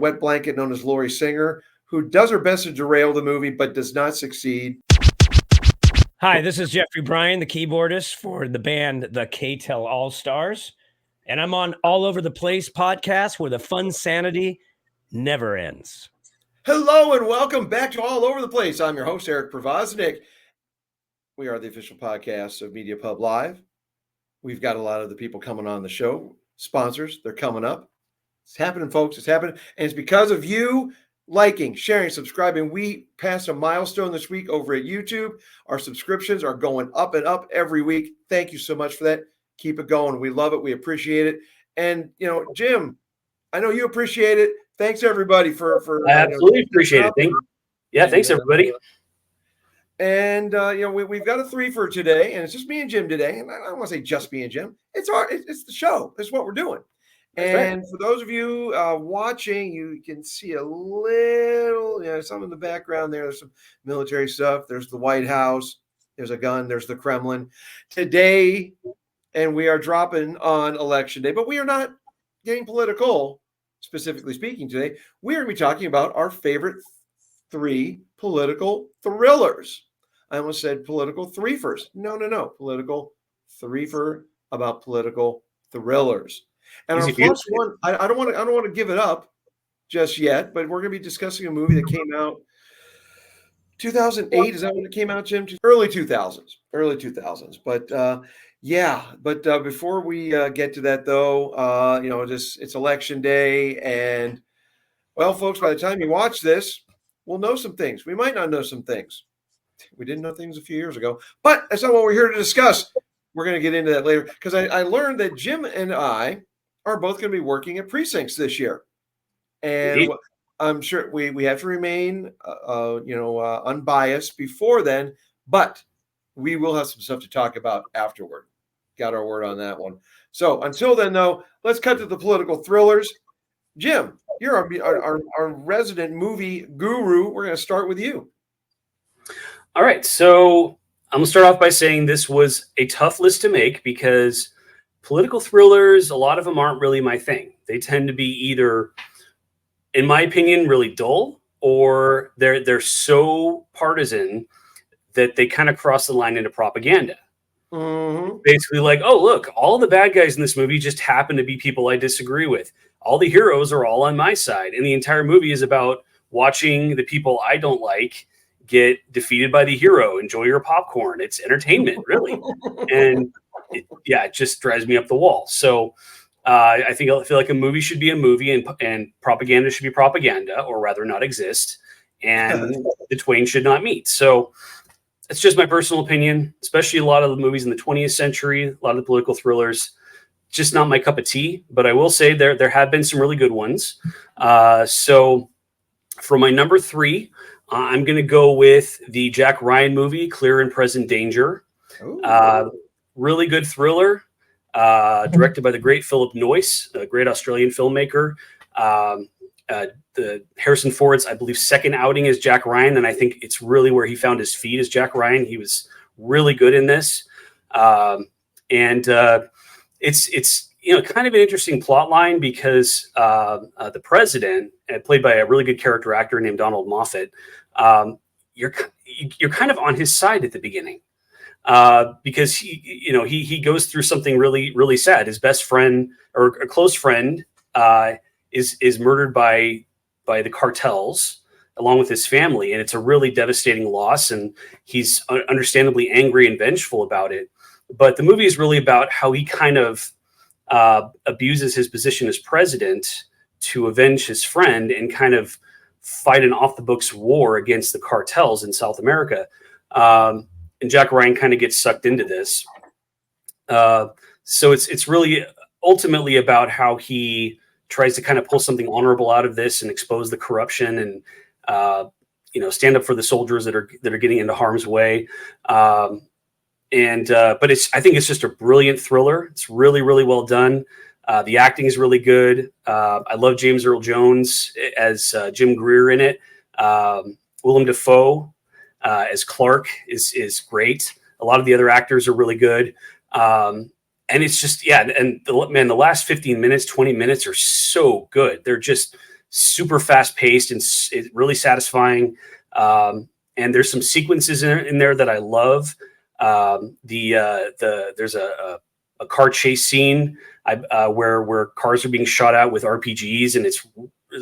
wet blanket known as Lori Singer, who does her best to derail the movie but does not succeed. Hi, this is Jeffrey Bryan, the keyboardist for the band The K-Tel All-Stars, and I'm on All Over the Place podcast where the fun sanity never ends. Hello and welcome back to All Over the Place. I'm your host, Eric Provoznik. We are the official podcast of Media Pub Live. We've got a lot of the people coming on the show, sponsors, they're coming up. It's happening, folks. It's happening. And it's because of you liking, sharing, subscribing. We passed a milestone this week over at YouTube. Our subscriptions are going up and up every week. Thank you so much for that. Keep it going. We love it. We appreciate it. And, Jim, I know you appreciate it. Thanks, everybody, for I absolutely appreciate it. Thanks, everybody. And, we've got a Threefer today, and it's just me and Jim today. And I don't want to say just me and Jim. It's the show. It's what we're doing. And for those of you watching, you can see a little, some in the background there. There's some military stuff. There's the White House. There's a gun. There's the Kremlin. Today, and we are dropping on Election Day, but we are not getting political, specifically speaking today. We are going to be talking about our favorite 3 political thrillers. I almost said political threefers. No. Political threefer about political thrillers. And our first one, I don't want to give it up just yet, but we're going to be discussing a movie that came out 2008. Is that when it came out, Jim? Early 2000s. But before we get to that, though, it's Election Day, and well, folks, by the time you watch this, we'll know some things. We might not know some things. We didn't know things a few years ago, but that's not what we're here to discuss. We're going to get into that later because I learned that Jim and I are both going to be working at precincts this year. And I'm sure we have to remain, unbiased before then, but we will have some stuff to talk about afterward. Got our word on that one. So until then, though, let's cut to the political thrillers. Jim, you're our resident movie guru. We're going to start with you. All right. So I'm going to start off by saying this was a tough list to make because political thrillers, a lot of them aren't really my thing. They tend to be either, in my opinion, really dull, or they're so partisan that they kind of cross the line into propaganda. Mm-hmm. Basically like, oh, look, all the bad guys in this movie just happen to be people I disagree with. All the heroes are all on my side. And the entire movie is about watching the people I don't like get defeated by the hero. Enjoy your popcorn. It's entertainment, really. And it just drives me up the wall. So I feel like a movie should be a movie and propaganda should be propaganda, or rather not exist. And the twain should not meet. So it's just my personal opinion, especially a lot of the movies in the 20th century, a lot of the political thrillers, just not my cup of tea. But I will say there have been some really good ones. So for my number 3, I'm going to go with the Jack Ryan movie, Clear and Present Danger. Really good thriller, directed by the great Philip Noyce, a great Australian filmmaker. The Harrison Ford's, I believe, second outing as Jack Ryan, and I think it's really where he found his feet as Jack Ryan. He was really good in this, and it's kind of an interesting plot line because the president, played by a really good character actor named Donald Moffat, you're kind of on his side at the beginning. Because he goes through something really, really sad. His best friend or a close friend is murdered by the cartels along with his family, and it's a really devastating loss. And he's understandably angry and vengeful about it. But the movie is really about how he kind of abuses his position as president to avenge his friend and kind of fight an off-the-books war against the cartels in South America. And Jack Ryan kind of gets sucked into this. So it's really ultimately about how he tries to kind of pull something honorable out of this and expose the corruption and stand up for the soldiers that are getting into harm's way. But I think it's just a brilliant thriller. It's really, really well done. The acting is really good. I love James Earl Jones as Jim Greer in it. Willem Dafoe as Clark is great. A lot of the other actors are really good. And it's just, and the last 15 minutes, 20 minutes are so good. They're just super fast paced and it's really satisfying. And there's some sequences in there that I love. There's a car chase scene where cars are being shot out with RPGs, and it's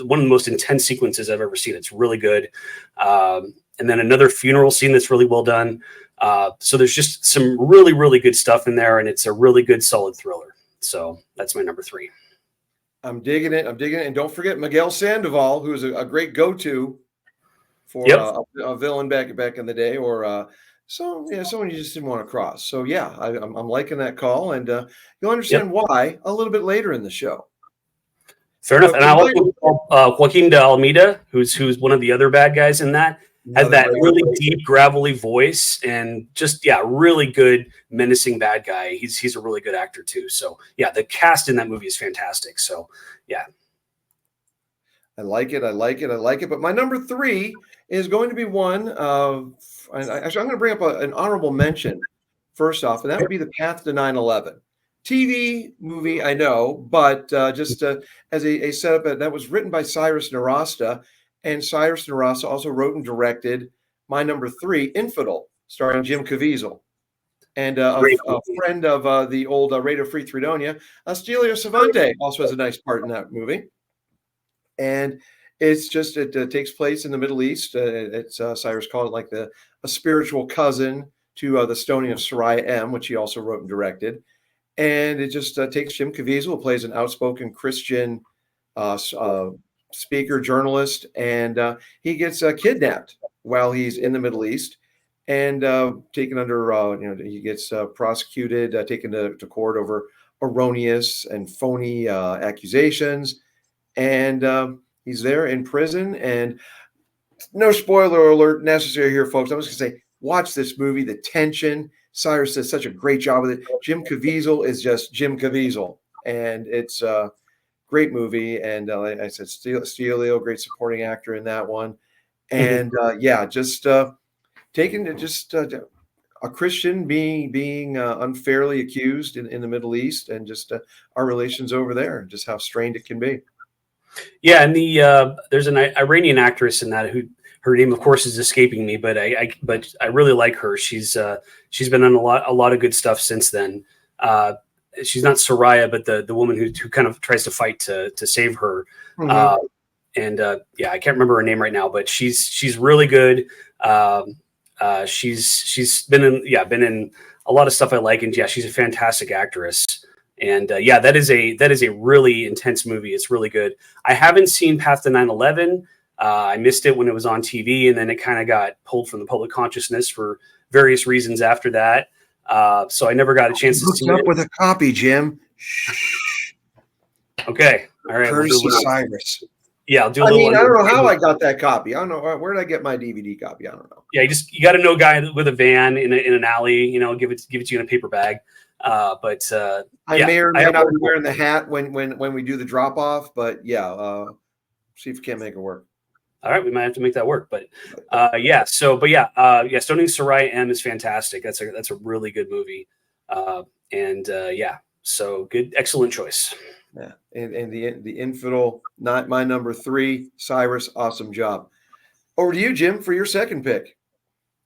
one of the most intense sequences I've ever seen. It's really good. And then another funeral scene that's really well done. So there's just some really, really good stuff in there, and it's a really good, solid thriller. So that's my number 3. I'm digging it. And don't forget Miguel Sandoval, who's a great go-to for a villain back in the day, or someone you just didn't want to cross. So yeah, I'm liking that call, and you'll understand why a little bit later in the show. Fair enough. And I also Joaquin de Almeida, who's one of the other bad guys in that, has that really deep, gravelly voice, and just really good, menacing bad guy. He's a really good actor too. So yeah, the cast in that movie is fantastic. So yeah, I like it. But my number 3 is going to be one of. Actually, I'm going to bring up an honorable mention first off, and that would be The Path to 9/11. TV movie, I know, but just as a setup, that was written by Cyrus Nowrasteh, and Cyrus Nowrasteh also wrote and directed my number 3, Infidel, starring Jim Caviezel, and a friend of the old Radio Free Fredonia, Stelio Savante, also has a nice part in that movie. And it's just it takes place in the Middle East. It's Cyrus called it like a spiritual cousin to the stoning of Soraya M., which he also wrote and directed. And it just takes Jim Caviezel, who plays an outspoken Christian speaker, journalist, and he gets kidnapped while he's in the Middle East, and taken under. He gets prosecuted, taken to court over erroneous and phony accusations, and he's there in prison. And no spoiler alert necessary here, folks. I'm just gonna say, watch this movie. The tension. Cyrus does such a great job with it. Jim Caviezel is just Jim Caviezel, and it's a great movie. And like I said, Stelio, great supporting actor in that one. And just taking it, just a Christian being unfairly accused in the Middle East, and just our relations over there, and just how strained it can be. Yeah, and there's an Iranian actress in that who. Her name, of course, is escaping me, but I really like her. She's been on a lot of good stuff since then. She's not Soraya, but the woman who kind of tries to fight to save her. Mm-hmm. I can't remember her name right now, but she's really good. She's been in a lot of stuff I like, and she's a fantastic actress. And that is a really intense movie. It's really good. I haven't seen Path to 9/11. I missed it when it was on TV, and then it kind of got pulled from the public consciousness for various reasons after that. So I never got a chance to see it. Up with a copy, Jim. Okay. All right. Courtesy Cyrus. Yeah, I'll do I don't know how I got that copy. I don't know. Where did I get my DVD copy? I don't know. Yeah, you got to know a guy with a van in an alley, give it to you in a paper bag. I may or may not be wearing the hat when we do the drop off, but see if we can't make it work. All right, we might have to make that work, but Stoning Soraya M is fantastic. That's a really good movie, so good, excellent choice. Yeah, and the Infidel, not my number 3. Cyrus, awesome job. Over to you, Jim, for your second pick.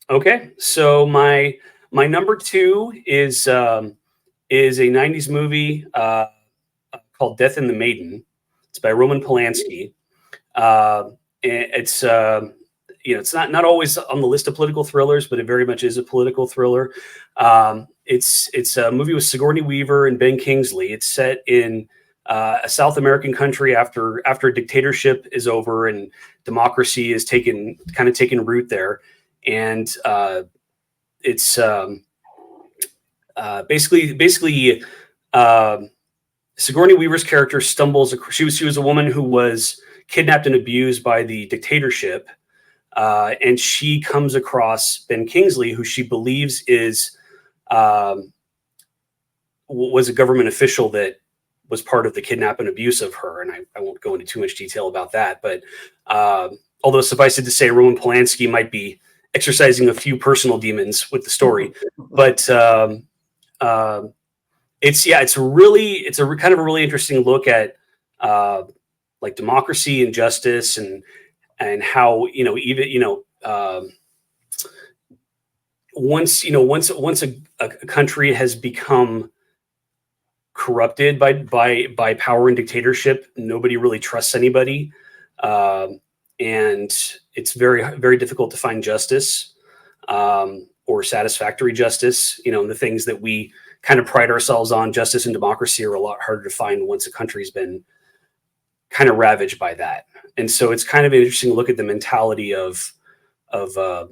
Okay, so my number 2 is a '90s movie called Death and the Maiden. It's by Roman Polanski. It's it's not always on the list of political thrillers, but it very much is a political thriller. It's a movie with Sigourney Weaver and Ben Kingsley. It's set in a South American country after a dictatorship is over and democracy is taken root there, and it's basically Sigourney Weaver's character stumbles. She was a woman who was kidnapped and abused by the dictatorship, and she comes across Ben Kingsley, who she believes was a government official that was part of the kidnap and abuse of her. And I won't go into too much detail about that, but although suffice it to say, Roman Polanski might be exercising a few personal demons with the story, but it's a kind of a really interesting look at like democracy and justice, and how, even, once a country has become corrupted by power and dictatorship, nobody really trusts anybody. And it's very, very difficult to find justice, or satisfactory justice. The things that we kind of pride ourselves on, justice and democracy, are a lot harder to find once a country's been kind of ravaged by that. And so it's kind of interesting to look at the mentality of a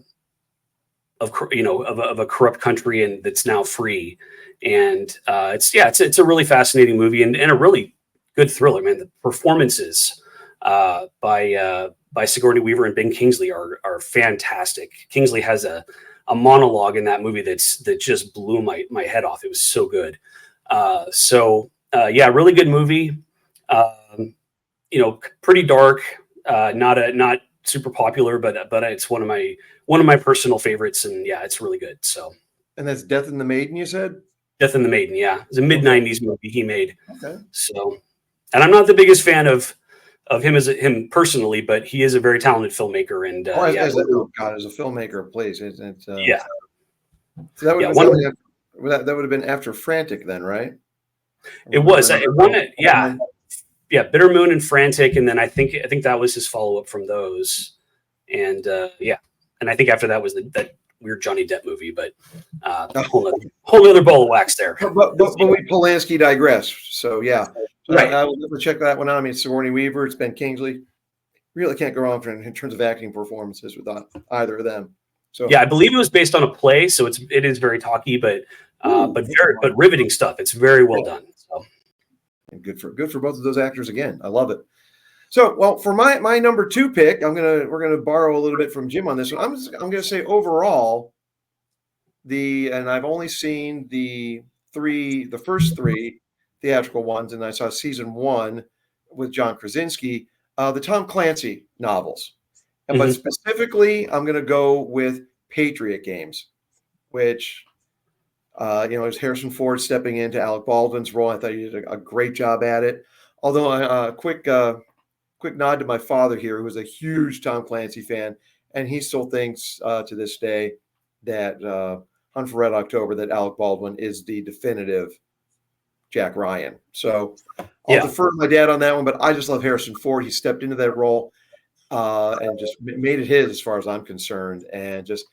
corrupt country and that's now free. And it's a really fascinating movie, and a really good thriller, man. The performances by Sigourney Weaver and Ben Kingsley are fantastic. Kingsley has a monologue in that movie that just blew my head off. It was so good. Really good movie. Pretty dark, not super popular, but it's one of my personal favorites, and yeah, it's really good. So, and that's Death and the Maiden, you said? Death and the Maiden, yeah, it's a mid-90s movie he made. Okay. So, and I'm not the biggest fan of him personally, but he is a very talented filmmaker, and as a filmmaker, please. Yeah. So that would have been after Frantic, then, right? It was. Yeah, Bitter Moon and Frantic, and then I think that was his follow-up from those, and and I think after that was that weird Johnny Depp movie, but whole other ball of wax there. But we Polanski digress. So yeah, right. I will definitely check that one out. I mean, Sigourney Weaver, it's Ben Kingslly. Really can't go wrong in terms of acting performances with either of them. So yeah, I believe it was based on a play, so it is very talky, but riveting stuff. It's very well done. So. And good for both of those actors again. I love it. So, well, for my number 2 pick, we're gonna borrow a little bit from Jim on this one. I'm gonna say overall, and I've only seen the first 3 theatrical ones, and I saw season 1 with John Krasinski, the Tom Clancy novels. But specifically, I'm gonna go with Patriot Games, which it was Harrison Ford stepping into Alec Baldwin's role. I thought he did a great job at it. Although quick nod to my father here, who was a huge Tom Clancy fan, and he still thinks to this day that Hunt for Red October, that Alec Baldwin is the definitive Jack Ryan. So I'll defer to my dad on that one, but I just love Harrison Ford. He stepped into that role and just made it his, as far as I'm concerned. And just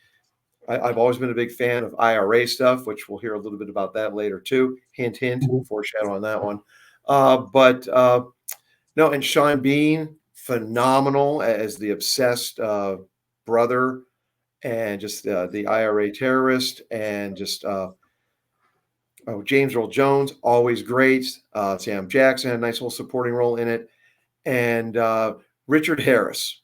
I've always been a big fan of IRA stuff, which we'll hear a little bit about that later too. Hint, hint, foreshadow on that one. No, and Sean Bean, phenomenal as the obsessed brother, and just the IRA terrorist, and just James Earl Jones, always great. Sam Jackson had a nice little supporting role in it, and Richard Harris,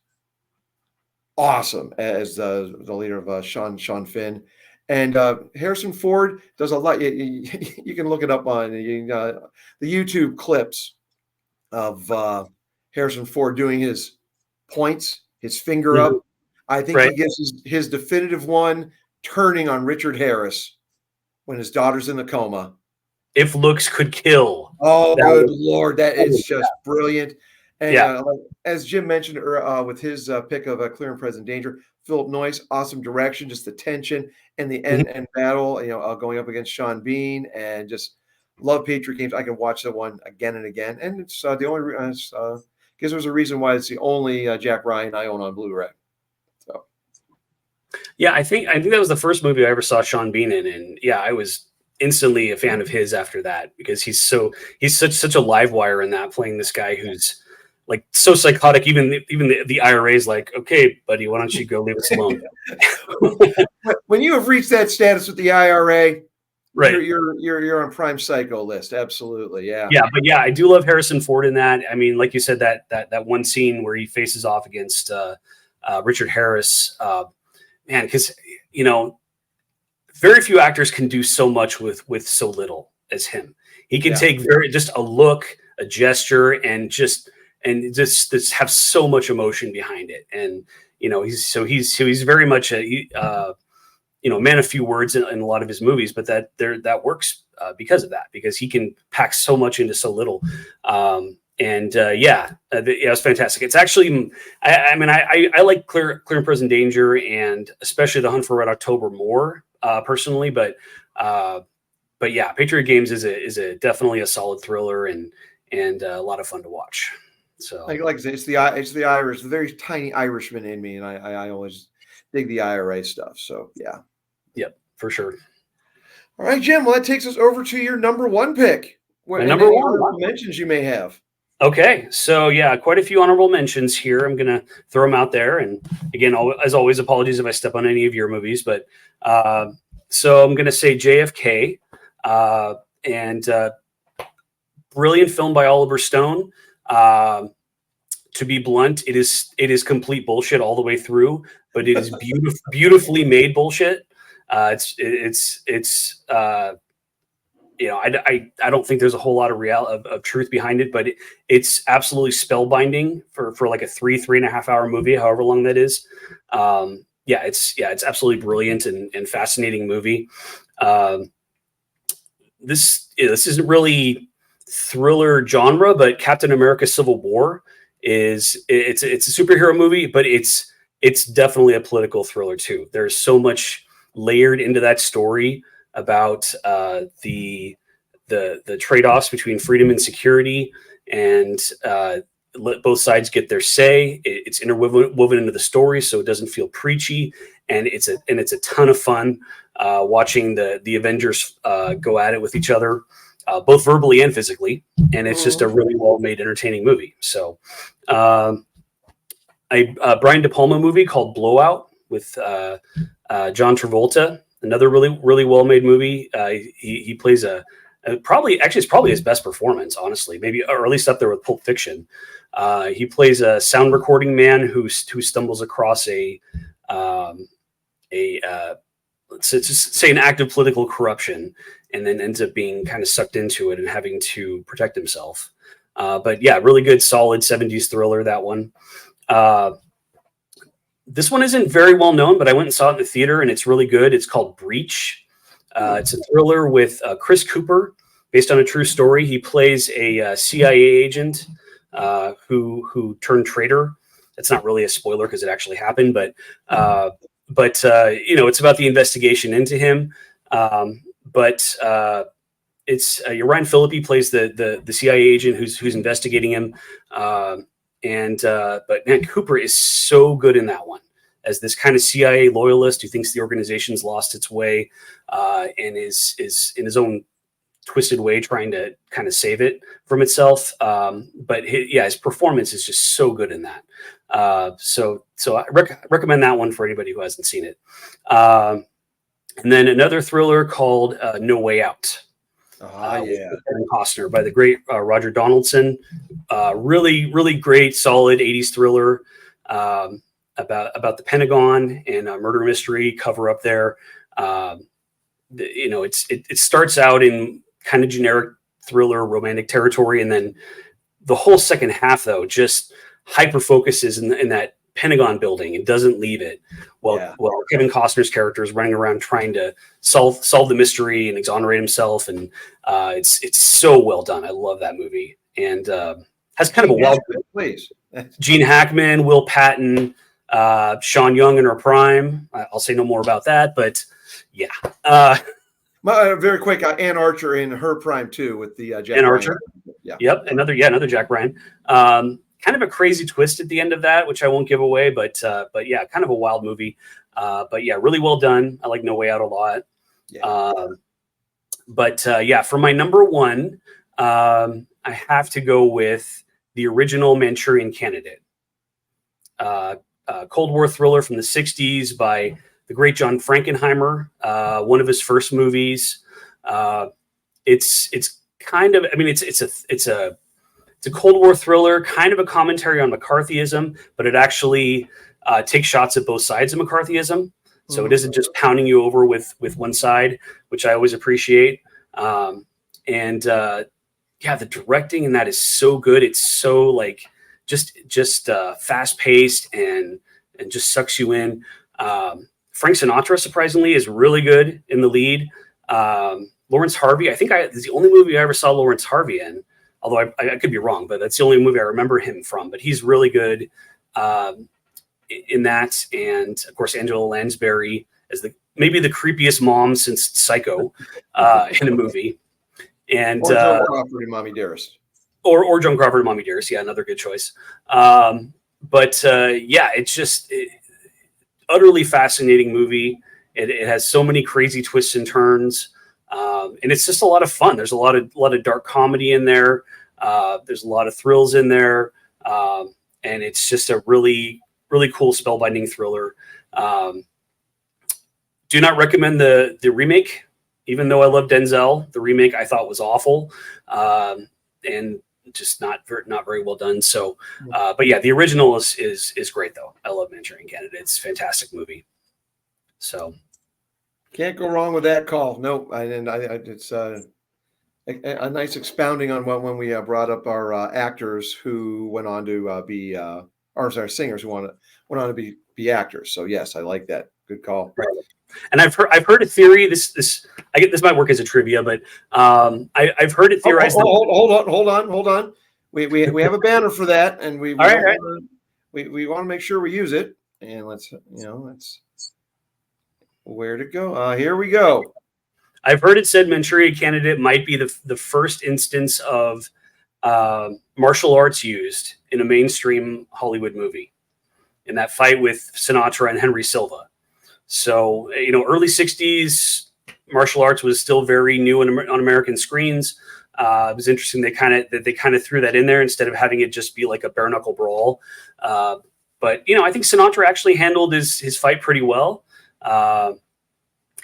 awesome as the leader of Sean Finn. And Harrison Ford does a lot. You can look it up on the YouTube clips of Harrison Ford doing his points, his finger up. I think he gives his definitive one, turning on Richard Harris when his daughter's in the coma. If looks could kill. Oh, good Lord. That is just brilliant. And as Jim mentioned with his pick of Clear and Present Danger, Philip Noyce, awesome direction, just the tension and the end battle, going up against Sean Bean, and just love Patriot Games. I can watch that one again and again. And it's the only because there's a reason why it's the only Jack Ryan I own on Blu-ray. So, yeah, I think that was the first movie I ever saw Sean Bean in, and yeah, I was instantly a fan of his after that, because he's such a live wire in that, playing this guy who's like so psychotic. Even the IRA is like, okay, buddy, why don't you go leave us alone? When you have reached that status with the IRA, right, you're on Prime Psycho list. Absolutely, yeah. But I do love Harrison Ford in that. I mean, like you said, that one scene where he faces off against Richard Harris, man, because very few actors can do so much with so little as him. He can take just a look, a gesture, and just have so much emotion behind it. And he's very much a man of few words in a lot of his movies, but that works because of that, because he can pack so much into so little. it was fantastic. It's actually, I like Clear and Present Danger, and especially The Hunt for Red October more personally, but yeah, Patriot Games is a definitely a solid thriller and a lot of fun to watch. So like I say, it's the Irish, the very tiny Irishman in me, and I always dig the IRA stuff. So yeah. Yep, for sure. All right, Jim. Well, that takes us over to your number one pick. My number one mentions you may have. Okay, so yeah, quite a few honorable mentions here. I'm gonna throw them out there, and again, as always, apologies if I step on any of your movies. But so I'm gonna say JFK, and brilliant film by Oliver Stone. To be blunt, it is complete bullshit all the way through, but it is beautifully made bullshit. It's I don't think there's a whole lot of truth behind it, but it's absolutely spellbinding for like a 3.5 hour movie, however long that is. It's absolutely brilliant and fascinating movie. This isn't really thriller genre, but Captain America: Civil War it's a superhero movie, but it's definitely a political thriller too. There's so much layered into that story about the trade-offs between freedom and security, and let both sides get their say. It's interwoven into the story, so it doesn't feel preachy, and it's a ton of fun watching the Avengers go at it with each other, both verbally and physically, and it's just a really well-made, entertaining movie. So, a Brian De Palma movie called Blowout with John Travolta. Another really well-made movie. He plays it's probably his best performance, honestly, maybe, or at least up there with Pulp Fiction. He plays a sound recording man who stumbles across let's just say an act of political corruption, and then ends up being kind of sucked into it and having to protect himself. But yeah, really good, solid 70s thriller, that one. This one isn't very well known, but I went and saw it in the theater, and it's really good. It's called Breach. It's a thriller with Chris Cooper, based on a true story. He plays a CIA agent who turned traitor. It's not really a spoiler because it actually happened, but it's about the investigation into him. It's Ryan Phillippe plays the CIA agent who's investigating him. But man, Cooper is so good in that one as this kind of CIA loyalist who thinks the organization's lost its way, and is in his own twisted way trying to kind of save it from itself. But his performance is just so good in that. So I recommend that one for anybody who hasn't seen it. And then another thriller called No Way Out. Kevin Costner by the great Roger Donaldson. Really, really great, solid 80s thriller about the Pentagon and a murder mystery cover up there. It starts out in kind of generic thriller romantic territory, and then the whole second half though just hyper focuses in that Pentagon building and doesn't leave it. Well, Kevin Costner's character is running around trying to solve the mystery and exonerate himself, and it's so well done. I love that movie, and has kind of a wild. Please, Gene Hackman, Will Patton, Sean Young in her prime. I'll say no more about that, but yeah. Very quick, Ann Archer in her prime too, with the Jack Ann Archer. Yeah. Yep. Another Jack Ryan. Kind of a crazy twist at the end of that, which I won't give away, but yeah, kind of a wild movie. But yeah, really well done. I like No Way Out a lot. Yeah. For my number one, I have to go with the original Manchurian Candidate, Cold War thriller from the 60s by the great John Frankenheimer. One of his first movies. It's kind of, it's a Cold War thriller, kind of a commentary on McCarthyism, but it actually takes shots at both sides of McCarthyism. So it isn't just pounding you over with one side, which I always appreciate. The directing in that is so good. It's so like just fast paced and just sucks you in. Frank Sinatra, surprisingly, is really good in the lead. Lawrence Harvey, I think is the only movie I ever saw Lawrence Harvey in. although I could be wrong, but that's the only movie I remember him from. But he's really good in that, and of course Angela Lansbury as maybe the creepiest mom since Psycho in a movie, and or Joan Crawford in Mommy Dearest, or Joan Crawford in Mommy Dearest. Yeah, another good choice. But yeah, it's just utterly fascinating movie. It has so many crazy twists and turns, and it's just a lot of fun. There's a lot of dark comedy in there. There's a lot of thrills in there, and it's just a really cool spellbinding thriller. Do not recommend the remake, even though I love Denzel. The remake I thought was awful, and just not very well done. So, but yeah, the original is great though. I love Manchurian Candidate. It's a fantastic movie. So can't go wrong with that call. No, it's a nice expounding on when we brought up our actors who went on to be, or sorry, singers who went on to be actors. So yes, I like that. Good call. Right. And I've heard a theory. This might work as a trivia, but I've heard it theorized. Hold on. We have a banner for that, and we want to make sure we use it. And let's where to go. Here we go. I've heard it said Manchurian Candidate might be the first instance of martial arts used in a mainstream Hollywood movie, in that fight with Sinatra and Henry Silva. So, early 60s, martial arts was still very new on American screens. It was interesting they kind of threw that in there instead of having it just be like a bare knuckle brawl. But I think Sinatra actually handled his fight pretty well.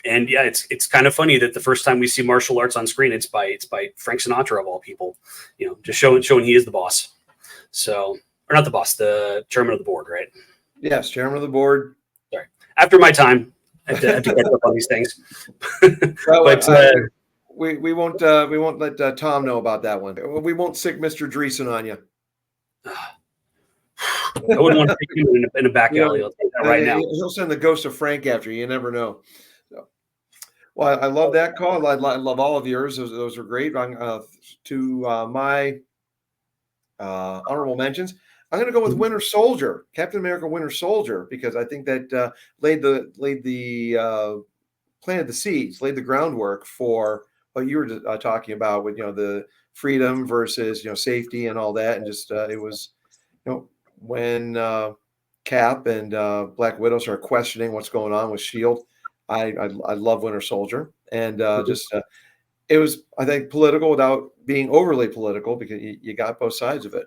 And yeah, it's kind of funny that the first time we see martial arts on screen, it's by Frank Sinatra of all people. Just showing he is the boss. So, or not the boss, the chairman of the board, right? Yes, chairman of the board. Sorry, after my time, I have to catch up on these things. But we won't let Tom know about that one. We won't sick Mr. Dreesen on you. I wouldn't want to take you in a back alley. I'll take that right now. He'll send the ghost of Frank after you. You never know. So, well, I love that call. I love all of yours. Those are great. To my honorable mentions, I'm going to go with Winter Soldier, Captain America: Winter Soldier, because I think that planted the seeds, laid the groundwork for what you were talking about with the freedom versus safety and all that, and just it was when Cap and Black Widow started questioning what's going on with Shield. I love Winter Soldier, and it was, I think, political without being overly political, because you got both sides of it.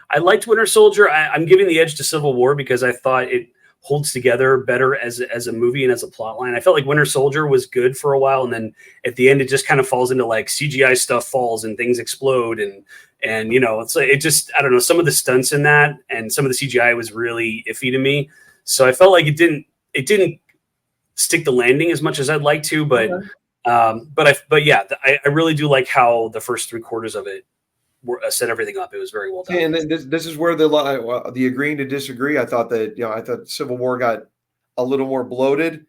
I liked Winter Soldier. I'm giving the edge to Civil War because I thought it holds together better as a movie and as a plot line. I felt like Winter Soldier was good for a while, and then at the end it just kind of falls into like CGI stuff falls and things explode, and it's like, I don't know, some of the stunts in that and some of the CGI was really iffy to me. So I felt like it didn't stick the landing as much as I'd like to, but yeah, I really do like how the first 3/4 of it set everything up. It was very well done. And this is where the agreeing to disagree. I thought Civil War got a little more bloated,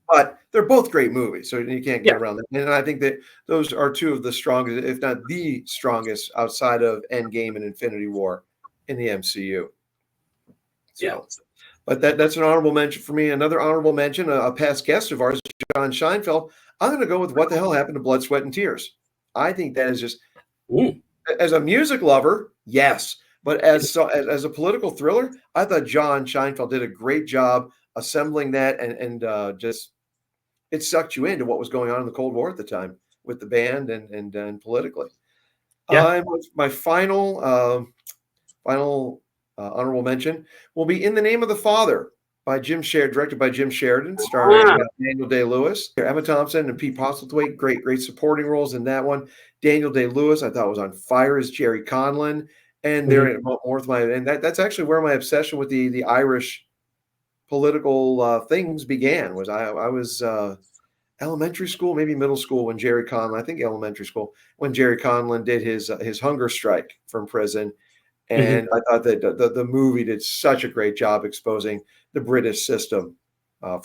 but they're both great movies, so you can't get around them. And I think that those are two of the strongest, if not the strongest, outside of Endgame and Infinity War in the MCU. So, but that's an honorable mention for me. Another honorable mention, a past guest of ours, John Scheinfeld. I'm going to go with What the Hell Happened to Blood, Sweat, and Tears. I think that is just, as a music lover, yes, but as a political thriller, I thought John Scheinfeld did a great job assembling that, and just it sucked you into what was going on in the Cold War at the time with the band and politically. My final honorable mention will be In the Name of the Father by directed by Jim Sheridan, starring Daniel Day-Lewis, Emma Thompson, and Pete Postlethwaite. Great supporting roles in that one. Daniel Day-Lewis, I thought, was on fire as Jerry Conlon, and that's actually where my obsession with the Irish political things began. Was I was elementary school, maybe middle school, when Jerry Conlon, I think elementary school, when Jerry Conlon did his hunger strike from prison. And I thought that the movie did such a great job exposing the British system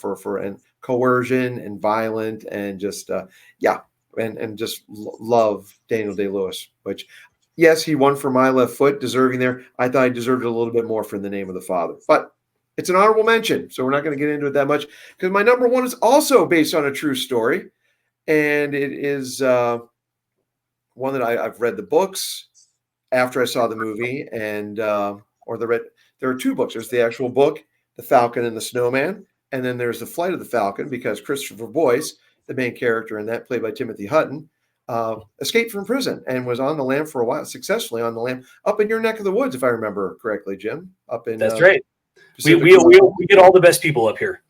for coercion and violent, and just and just love Daniel Day-Lewis, which, yes, he won for My Left Foot, deserving there. I thought he deserved it a little bit more for In the Name of the Father. But it's an honorable mention, so we're not going to get into it that much, because my number one is also based on a true story, and it is one that I've read the books after I saw the movie, and there are two books. There's the actual book, The Falcon and the Snowman, and then there's The Flight of the Falcon, because Christopher Boyce, the main character in that, played by Timothy Hutton, escaped from prison and was on the lam for a while, successfly on the lam, up in your neck of the woods, if I remember correctly, Jim. Up in That's right. Pacific We get all the best people up here.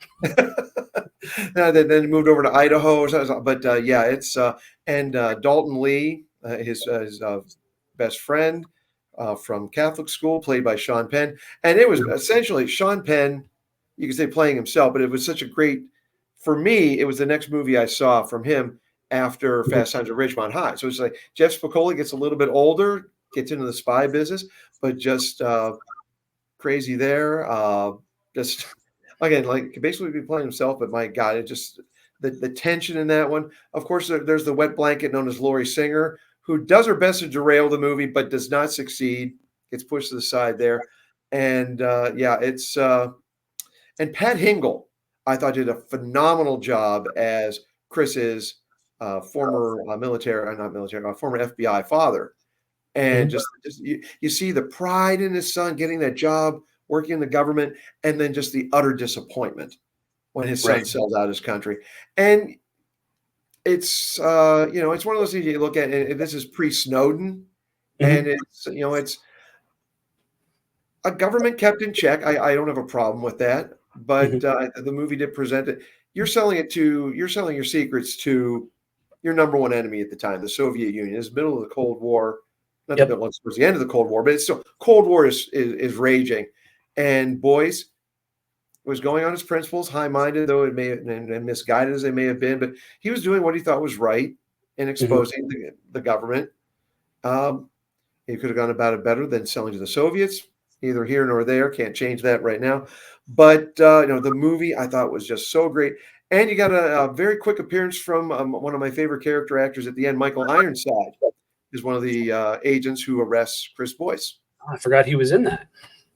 Then he moved over to Idaho, but yeah, it's and Dalton Lee, his best friend from Catholic school, played by Sean Penn, and it was essentially Sean Penn. You could say playing himself, but it was such a great. For me, it was the next movie I saw from him after Fast Times at Ridgemont High. So it's like Jeff Spicoli gets a little bit older, gets into the spy business, but just crazy there. Just again, like basically be playing himself, but my God, it just the tension in that one. Of course, there's the wet blanket known as Laurie Singer, who does her best to derail the movie, but does not succeed. Gets pushed to the side there, and yeah, it's and Pat Hingle, I thought, did a phenomenal job as Chris's former former FBI father. And just you see the pride in his son getting that job, working in the government, and then just the utter disappointment when his son sells out his country. And it's it's one of those things you look at, and this is pre-Snowden, and it's a government kept in check. I don't have a problem with that, but the movie did present it. You're selling your secrets to your number one enemy at the time, the Soviet Union. It's the middle of the Cold War. Not that it was towards the end of the Cold War, but it's still Cold War is raging. And Boyce was going on his principles, high-minded though it may have, and misguided as they may have been, but he was doing what he thought was right in exposing the government. He could have gone about it better than selling to the Soviets. Neither here nor there. Can't change that right now. But the movie I thought was just so great. And you got a very quick appearance from one of my favorite character actors at the end, Michael Ironside, is one of the agents who arrests Chris Boyce. Oh, I forgot he was in that.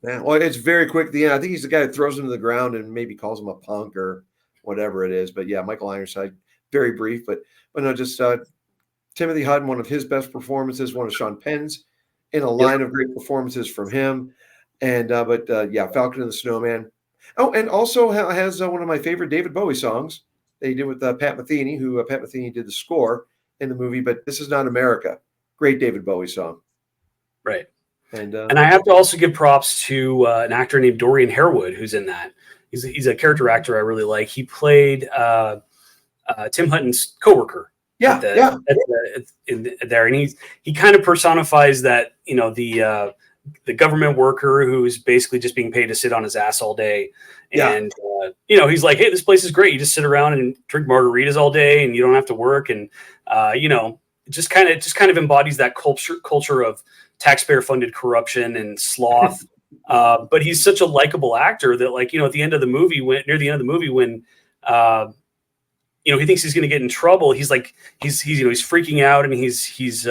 Yeah, well, it's very quick at the end. I think he's the guy that throws him to the ground and maybe calls him a punk or whatever it is. But yeah, Michael Ironside, very brief, but no, just Timothy Hutton, one of his best performances, one of Sean Penn's, in a line of great performances from him. And yeah, Falcon and the Snowman. Oh, and also has one of my favorite David Bowie songs they did with Pat Metheny, who Pat Metheny did the score in the movie. But This Is Not America, great David Bowie song. Right. And I have to also give props to an actor named Dorian Harewood, who's in that. He's a character actor I really like. He played Tim Hutton's coworker. Yeah, in there, and he kind of personifies that, the government worker who's basically just being paid to sit on his ass all day. And he's like, hey, this place is great. You just sit around and drink margaritas all day, and you don't have to work. And just kind of embodies that culture of taxpayer-funded corruption and sloth. But he's such a likable actor that, at the end of the movie, near the end of the movie, when he thinks he's going to get in trouble, he's freaking out, and he's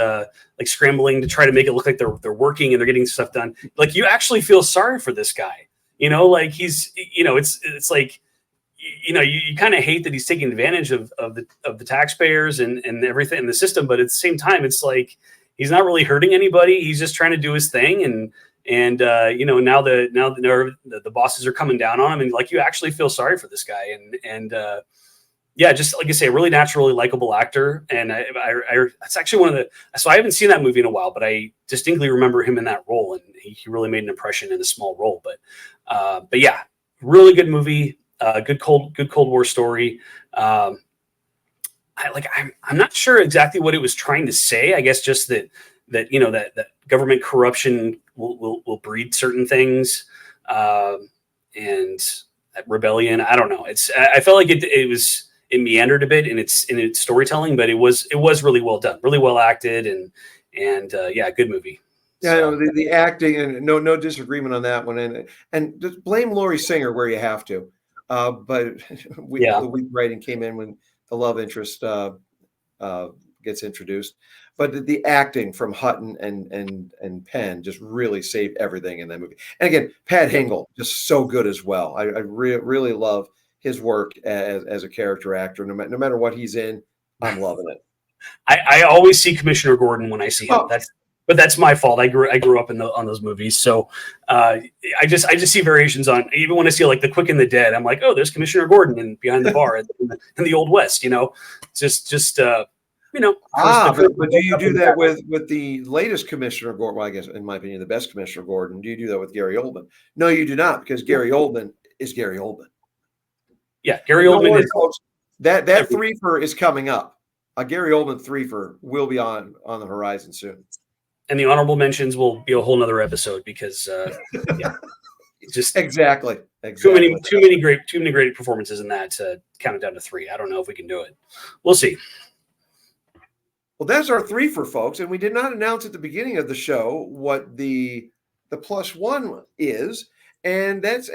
scrambling to try to make it look like they're working and they're getting stuff done. Like, you actually feel sorry for this guy. It's like, you kind of hate that he's taking advantage of the taxpayers and everything in the system, but at the same time, it's like he's not really hurting anybody. He's just trying to do his thing, and now the bosses are coming down on him, and you actually feel sorry for this guy, and yeah, just like I say, a really naturally likable actor, and that's actually one of the. So I haven't seen that movie in a while, but I distinctly remember him in that role, and he really made an impression in a small role. But yeah, really good movie. Good Cold War story. I'm not sure exactly what it was trying to say. I guess just that government corruption will breed certain things, and rebellion. I don't know. I felt like it meandered a bit in its storytelling, but it was really well done, really well acted, and yeah, good movie. Yeah, so. The acting, and no disagreement on that one, and just blame Laurie Singer where you have to. But the weak writing came in when the love interest gets introduced. But the acting from Hutton and Penn just really saved everything in that movie. And again, Pat Hingle, just so good as well. I really love his work as a character actor. No matter what he's in, I'm loving it. I always see Commissioner Gordon when I see him. Oh. That's my fault. I grew up on those movies, so I just see variations on. Even when I see like The Quick and the Dead, I'm like, oh, there's Commissioner Gordon in behind the bar in the Old West. Just but do you do that with the latest Commissioner Gordon? Well, I guess in my opinion, the best Commissioner Gordon. Do you do that with Gary Oldman? No, you do not, because Gary Oldman is Gary Oldman. Yeah, Gary Oldman is that Threefer is coming up. Gary Oldman Threefer will be on the horizon soon. And the honorable mentions will be a whole nother episode because just exactly. Too many great performances in that to count it down to 3. I don't know if we can do it. We'll see. Well, that's our Threefer, folks, and we did not announce at the beginning of the show what the +1 is, and as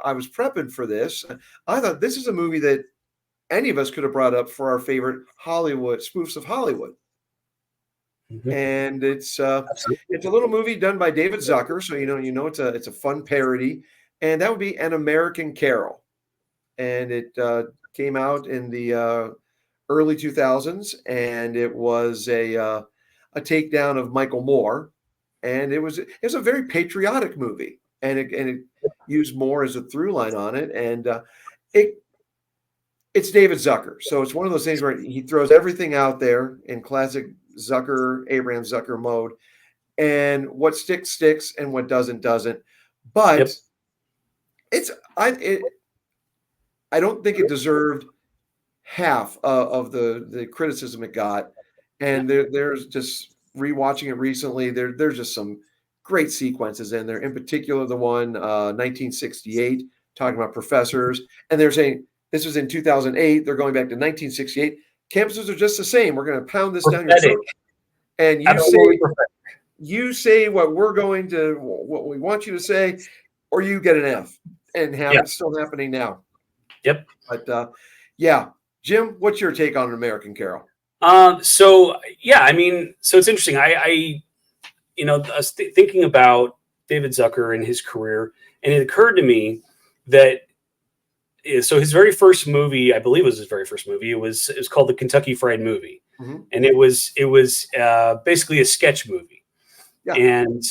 I was prepping for this, I thought this is a movie that any of us could have brought up for our favorite Hollywood spoofs of Hollywood. Mm-hmm. And it's a little movie done by David Zucker, so it's a fun parody, and that would be An American Carol, and it came out in the early 2000s, and it was a takedown of Michael Moore, and it was a very patriotic movie, and it used Moore as a through line on it, and it's David Zucker, so it's one of those things where he throws everything out there in classic Abraham Zucker mode, and what sticks, and what doesn't. But I don't think it deserved half of the criticism it got, and there's just rewatching it recently. There's just some great sequences in there. In particular, the one 1968 talking about professors, and they're saying this was in 2008. They're going back to 1968. Campuses are just the same. We're going to pound this down your throat. And you say what we want you to say, or you get an F. And it's still happening now. Yep. But Jim, what's your take on An American Carol? So it's interesting. I was thinking about David Zucker and his career, and it occurred to me that. So his very first movie, I believe it was his very first movie. It was called the Kentucky Fried Movie, mm-hmm. And it was basically a sketch movie, and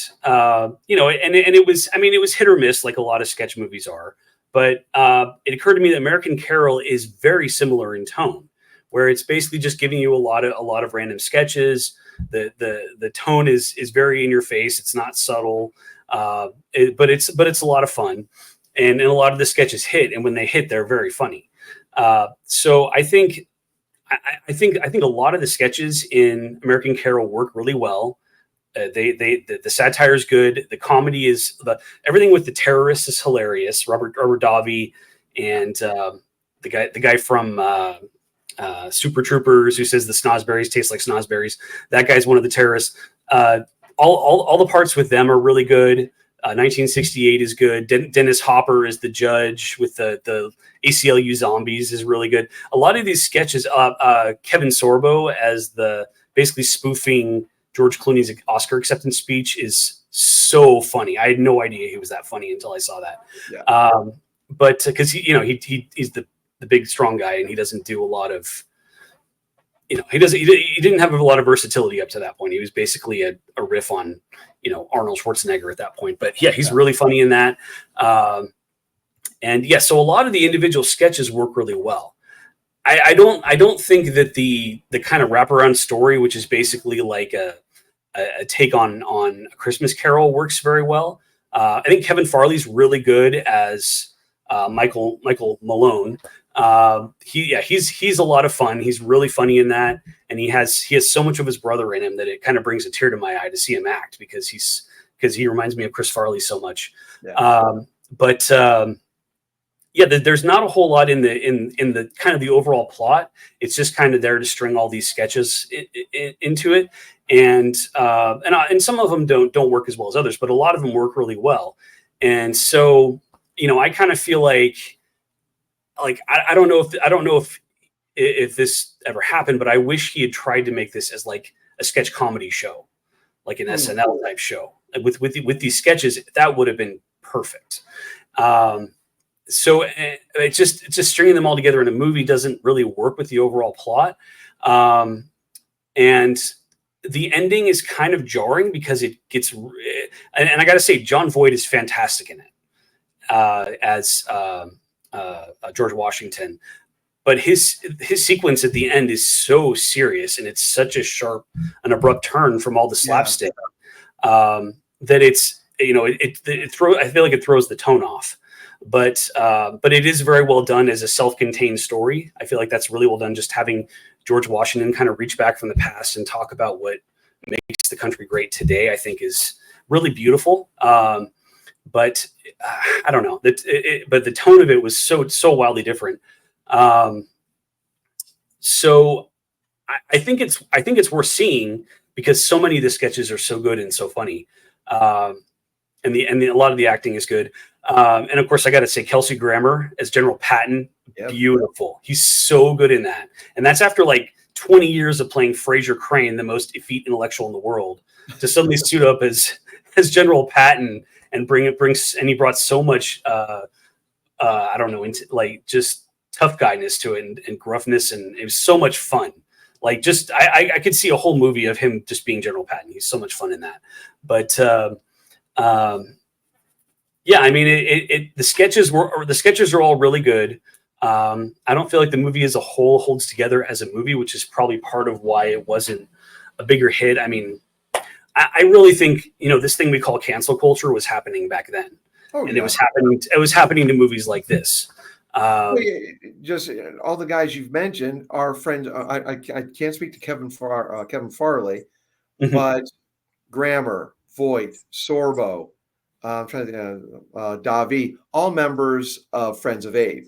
it was hit or miss like a lot of sketch movies are. But it occurred to me that American Carol is very similar in tone, where it's basically just giving you a lot of random sketches. The tone is very in your face. It's not subtle, but it's a lot of fun. And a lot of the sketches hit, and when they hit, they're very funny. So I think a lot of the sketches in American Carol work really well. The satire is good. The comedy is everything with the terrorists is hilarious. Robert Davi and the guy from Super Troopers who says the snozberries taste like snozberries. That guy's one of the terrorists. All the parts with them are really good. 1968 is good. Dennis Hopper is the judge with the ACLU zombies is really good. A lot of these sketches, Kevin Sorbo as the basically spoofing George Clooney's Oscar acceptance speech is so funny. I had no idea he was that funny until I saw that. Yeah. But because he's the big strong guy, and he doesn't do a lot of. He didn't have a lot of versatility up to that point. He was basically a riff on, Arnold Schwarzenegger at that point. But he's really funny in that. So a lot of the individual sketches work really well. I don't think that the kind of wraparound story, which is basically like a take on A Christmas Carol, works very well. I think Kevin Farley's really good as Michael Malone. He's a lot of fun. He's really funny in that, and he has so much of his brother in him that it kind of brings a tear to my eye to see him act because he reminds me of Chris Farley so much. Yeah. There's not a whole lot in the kind of the overall plot. It's just kind of there to string all these sketches into it, and some of them don't work as well as others, but a lot of them work really well. And so I kind of feel like I don't know if if this ever happened, but I wish he had tried to make this as like a sketch comedy show, like an SNL type show. With these sketches, that would have been perfect. So it's just stringing them all together in a movie doesn't really work with the overall plot. And the ending is kind of jarring because it gets, and I got to say, Jon Voight is fantastic in it as George Washington. But his sequence at the end is so serious, and it's such a sharp and abrupt turn from all the slapstick that it's, it throws. I feel like it throws the tone off. But it is very well done as a self-contained story. I feel like that's really well done. Just having George Washington kind of reach back from the past and talk about what makes the country great today, I think is really beautiful. But I don't know. But the tone of it was so wildly different. So I think it's worth seeing because so many of the sketches are so good and so funny. And a lot of the acting is good. And of course, I got to say, Kelsey Grammer as General Patton, beautiful. He's so good in that. And that's after like 20 years of playing Fraser Crane, the most effete intellectual in the world, to suddenly suit up as General Patton and and he brought so much, I don't know, into like just tough guyness to it and gruffness. And it was so much fun. Like just, I could see a whole movie of him just being General Patton. He's so much fun in that. But, yeah, I mean, the sketches are all really good. I don't feel like the movie as a whole holds together as a movie, which is probably part of why it wasn't a bigger hit. I mean, I really think, this thing we call cancel culture was happening back then. It was happening to movies like this. Just all the guys you've mentioned are friends. I can't speak to Kevin Farley, but Grammer, Voight, Sorbo, I'm trying to think, Davi, all members of Friends of Abe.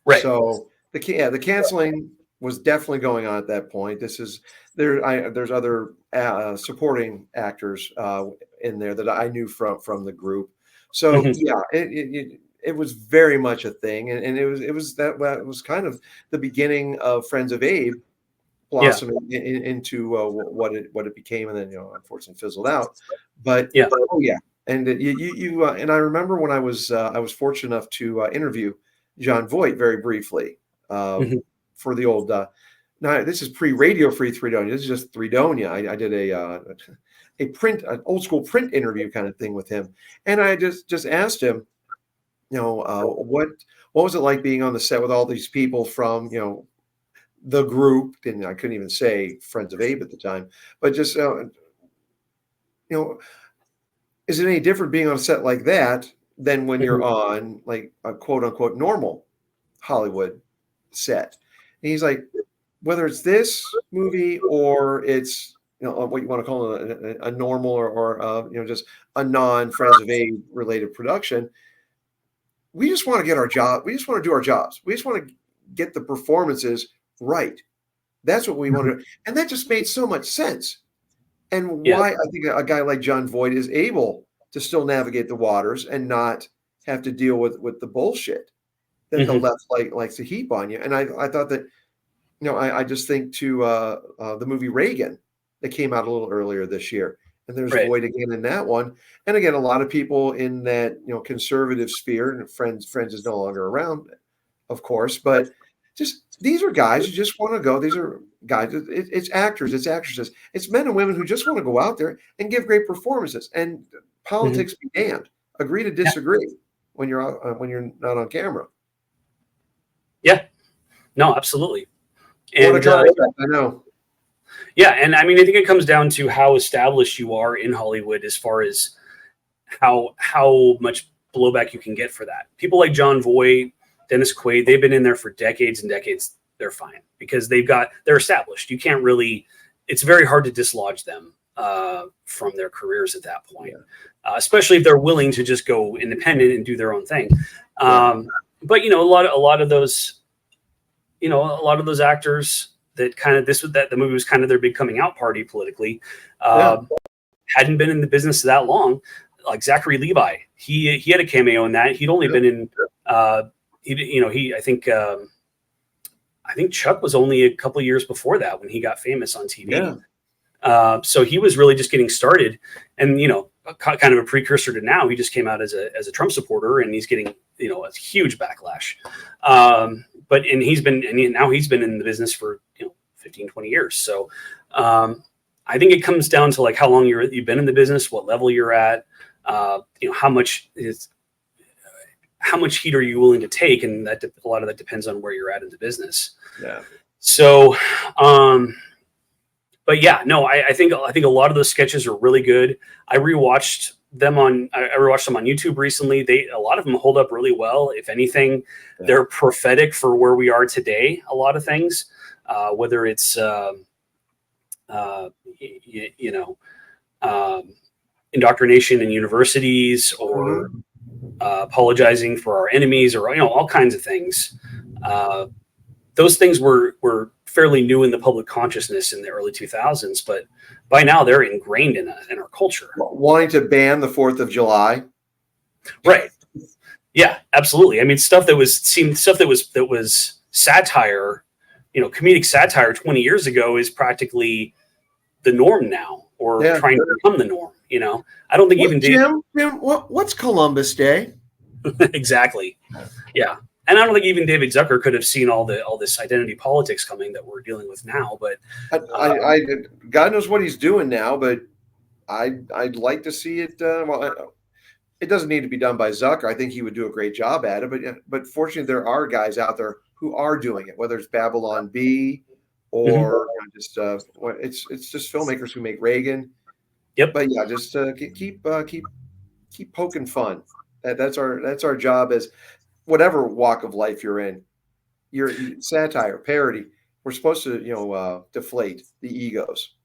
Right. So the canceling was definitely going on at that point. There's other supporting actors in there that I knew from the group. So it was very much a thing, and it was kind of the beginning of Friends of Abe blossoming into what it became, and then unfortunately fizzled out. But and you and I remember when I was fortunate enough to interview Jon Voight very briefly for the old. Now this is pre-Radio Free Threedonia. This is just Threedonia. I did an old school print interview kind of thing with him, and I just asked him, what was it like being on the set with all these people from the group, and I couldn't even say Friends of Abe at the time, but just is it any different being on a set like that than when you're on like a quote unquote normal Hollywood set? And he's like, whether it's this movie or it's what you want to call it, a normal or just a non Friends of Abe related production, we just want to get our job. We just want to do our jobs. We just want to get the performances right. That's what we want to do. And that just made so much sense. And why I think a guy like Jon Voight is able to still navigate the waters and not have to deal with the bullshit that the left likes to heap on you. And I thought that, I just think to the movie Reagan that came out a little earlier this year. And there's Voight again in that one. And again, a lot of people in that, conservative sphere, and Friends is no longer around, of course, but just these are guys who just want to go. These are guys. It's actors. It's actresses. It's men and women who just want to go out there and give great performances. And politics be damned. Agree to disagree when you're not on camera. Yeah. No, absolutely. And I know. Yeah, and I mean, I think it comes down to how established you are in Hollywood as far as how much blowback you can get for that. People like Jon Voight, Dennis Quaid, they've been in there for decades and decades. They're fine because they're established. You can't really, it's very hard to dislodge them from their careers at that point, especially if they're willing to just go independent and do their own thing. But a lot of those actors that kind of the movie was kind of their big coming out party politically, hadn't been in the business that long. Like Zachary Levi, he had a cameo in that. He'd only been in I think I think Chuck was only a couple of years before that when he got famous on TV. Yeah. So he was really just getting started, and kind of a precursor to now. He just came out as a Trump supporter, and he's getting a huge backlash. But he's been in the business for 15, 20 years. So I think it comes down to like how long you've been in the business, what level you're at, how much heat are you willing to take, and that a lot of that depends on where you're at in the business. Yeah. So, but yeah, no, I think a lot of those sketches are really good. I rewatched them on YouTube recently. A lot of them hold up really well. If anything, they're prophetic for where we are today. A lot of things, whether it's indoctrination in universities, or apologizing for our enemies, or all kinds of things. Those things were fairly new in the public consciousness in the early 2000s, but by now they're ingrained in our culture. Wanting to ban the 4th of July, right? Yeah, absolutely. I mean, stuff that was satire, comedic satire 20 years ago is practically the norm now, or trying to become the norm. I don't think Jim, what's Columbus Day? Exactly. Yeah. And I don't think even David Zucker could have seen all this identity politics coming that we're dealing with now. But I God knows what he's doing now. But I'd like to see it. It doesn't need to be done by Zucker. I think he would do a great job at it. But fortunately, there are guys out there who are doing it. Whether it's Babylon Bee or it's just filmmakers who make Reagan. Yep. But yeah, just keep poking fun. That's our job as whatever walk of life you're in. Your satire, parody. We're supposed to deflate the egos.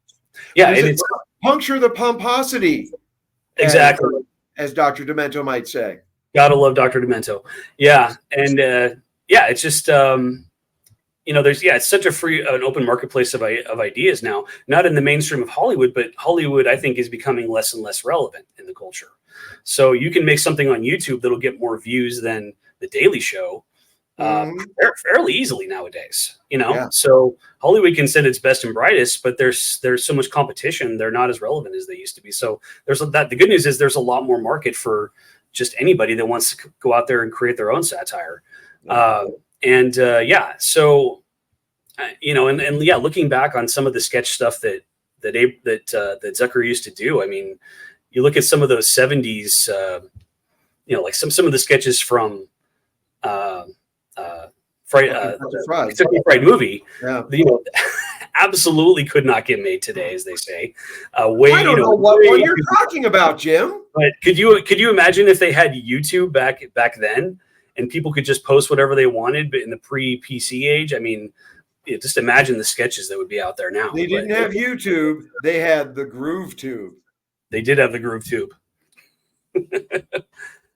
Yeah, and it's puncture the pomposity. Exactly, as Dr. Demento might say. Gotta love Dr. Demento. Yeah, and it's just it's such an open marketplace of ideas now. Not in the mainstream of Hollywood, but Hollywood I think is becoming less and less relevant in the culture. So you can make something on YouTube that'll get more views than The Daily Show fairly easily nowadays. So Hollywood can send its best and brightest, but there's so much competition. They're not as relevant as they used to be. So there's that. The good news is there's a lot more market for just anybody that wants to go out there and create their own satire. Looking back on some of the sketch stuff that Zucker used to do. I mean, you look at some of those 70s, like some of the sketches from Kentucky Fried Movie. Yeah. Absolutely could not get made today, as they say. I don't know what you're talking about, Jim. But could you imagine if they had YouTube back then, and people could just post whatever they wanted, but in the pre-PC age? I mean, just imagine the sketches that would be out there now. They didn't have YouTube. They had the Groove Tube. They did have the Groove Tube.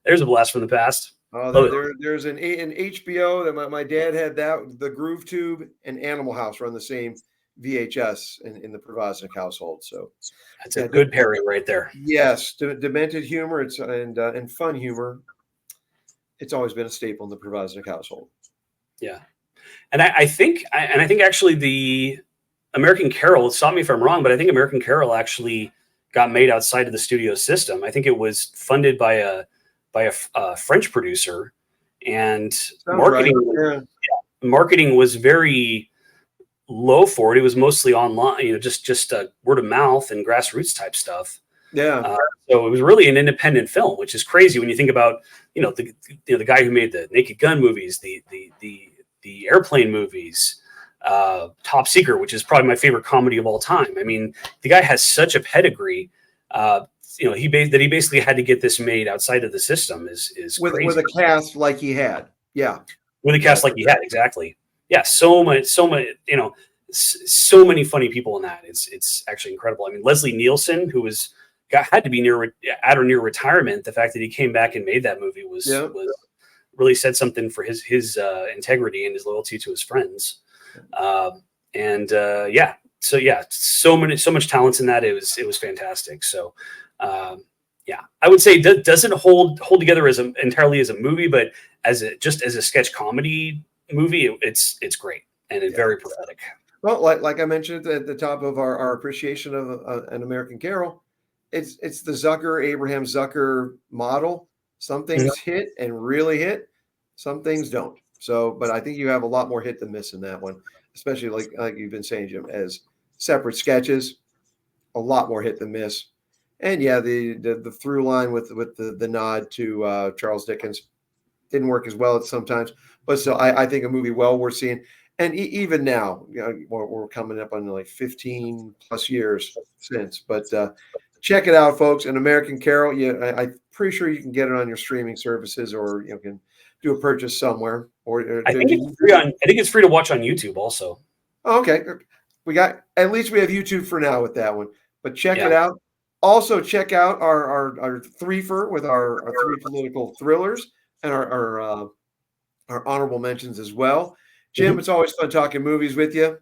There's a blast from the past. There's an HBO that my dad had, that the Groove Tube and Animal House run the same VHS in the Provoznik household. So that's a good pairing right there. Yes, demented humor and fun humor. It's always been a staple in the Provoznik household. Yeah, and I think actually the American Carol. Stop me if I'm wrong, but I think American Carol actually got made outside of the studio system. I think it was funded by a French producer, and marketing was very low for it. It was mostly online, just word of mouth and grassroots type stuff. Yeah. So it was really an independent film, which is crazy when you think about, the guy who made the Naked Gun movies, the Airplane movies, Top Secret, which is probably my favorite comedy of all time. I mean, the guy has such a pedigree. He basically had to get this made outside of the system is crazy. With a cast like he had. Yeah. With a cast like he had. Exactly. Yeah. So many, so many funny people in that. It's actually incredible. I mean, Leslie Nielsen, who had to be at or near retirement. The fact that he came back and made that movie was really said something for his integrity and his loyalty to his friends. So much talent in that. It was fantastic. So, I would say it doesn't hold together entirely as a movie, but as a sketch comedy movie, it's great. and it's very prophetic. Well, like I mentioned at the top of our appreciation of An American Carol, it's the Abraham Zucker model. Some things hit and really hit, some things don't. So, but I think you have a lot more hit than miss in that one, especially like you've been saying, Jim, as separate sketches, a lot more hit than miss. And yeah, the through line with the nod to Charles Dickens didn't work as well at sometimes, but still, I think a movie well worth seeing. And even now, we're coming up on like 15 plus years since, but check it out, folks. An American Carol. Yeah, I'm pretty sure you can get it on your streaming services, or can do a purchase somewhere. Or I think it's free I think it's free to watch on YouTube also. Oh, okay, at least we have YouTube for now with that one. But check it out. Also, check out our Threefer with our 3 political thrillers and our honorable mentions as well. Jim, It's always fun talking movies with you.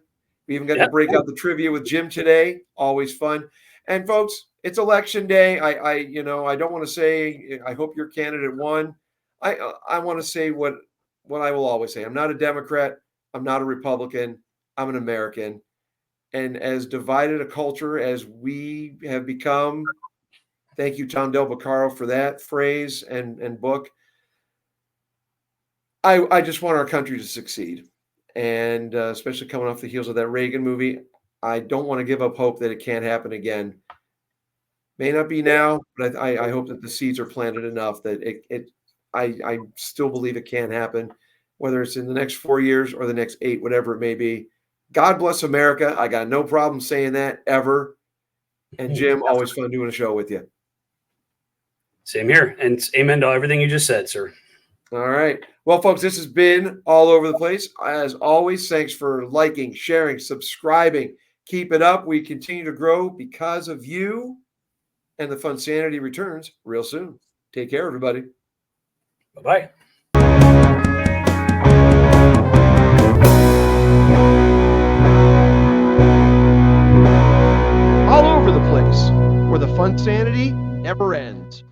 We even got to break out the trivia with Jim today. Always fun. And folks, it's election day. I don't want to say I hope your candidate won. I want to say what I will always say. I'm not a Democrat. I'm not a Republican. I'm an American. And as divided a culture as we have become, thank you, Tom Del Vaccaro, for that phrase and book. I just want our country to succeed. And especially coming off the heels of that Reagan movie, I don't want to give up hope that it can't happen again. May not be now, but I hope that the seeds are planted enough that I still believe it can happen, whether it's in the next 4 years or the next 8, whatever it may be. God bless America. I got no problem saying that ever. And Jim, always fun doing a show with you. Same here. And amen to everything you just said, sir. All right. Well, folks, this has been All Over the Place. As always, thanks for liking, sharing, subscribing. Keep it up. We continue to grow because of you. And the Fun Sanity returns real soon. Take care, everybody. Bye-bye. All Over the Place, where the Fun Sanity never ends.